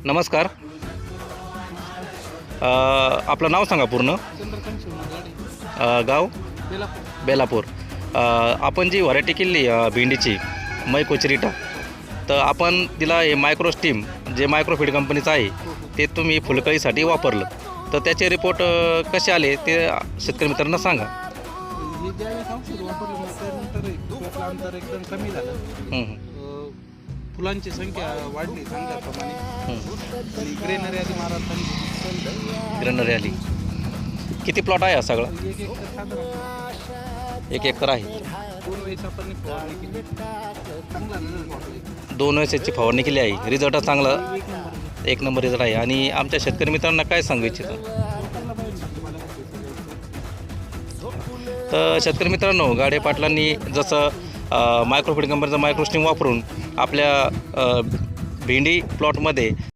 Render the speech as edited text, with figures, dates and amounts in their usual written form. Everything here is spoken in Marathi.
नमस्कार. आपलं नाव सांगा पूर्ण. गाव बेलापूर. आपण जी व्हरायटी केली भेंडीची मै कोचरिटा, तर आपण तिला हे मायक्रो स्टीम जे मायक्रोफीड कंपनीचं आहे ते तुम्ही फुलकळीसाठी वापरलं, तर त्याचे रिपोर्ट कसे आले ते शेतकरी मित्रांना सांगा. हे ज्यावेळेस औषध वापरलं ना त्यानंतर पिकातलं अंतर एकदम कमी झालं. फुलांची संख्या वाढली चांगल्या प्रमाणे आणि ग्रेनरी आधी महाराष्ट्रांनी ग्रेनरी आली. किती प्लॉट आहे हा सगळा? एक एकर साधारण 1 एकर आहे. 2 वेळेस आपण फवारणी केली. चांगला रिझल्ट वाटला. 2 वेळेसची फवारणी केली आहे. रिझल्ट चांगला, एक नंबर 1 नंबर रिझल्ट आहे. आणि आमच्या शेतकरी मित्रांना काय सांगू इच्छितो? तर शेतकरी मित्रांनो, गाडे पाटलांनी जसं मायक्रोफीड कंपनीचा मायक्रो स्टीम वापरून आपल्या भेंडी प्लॉटमध्ये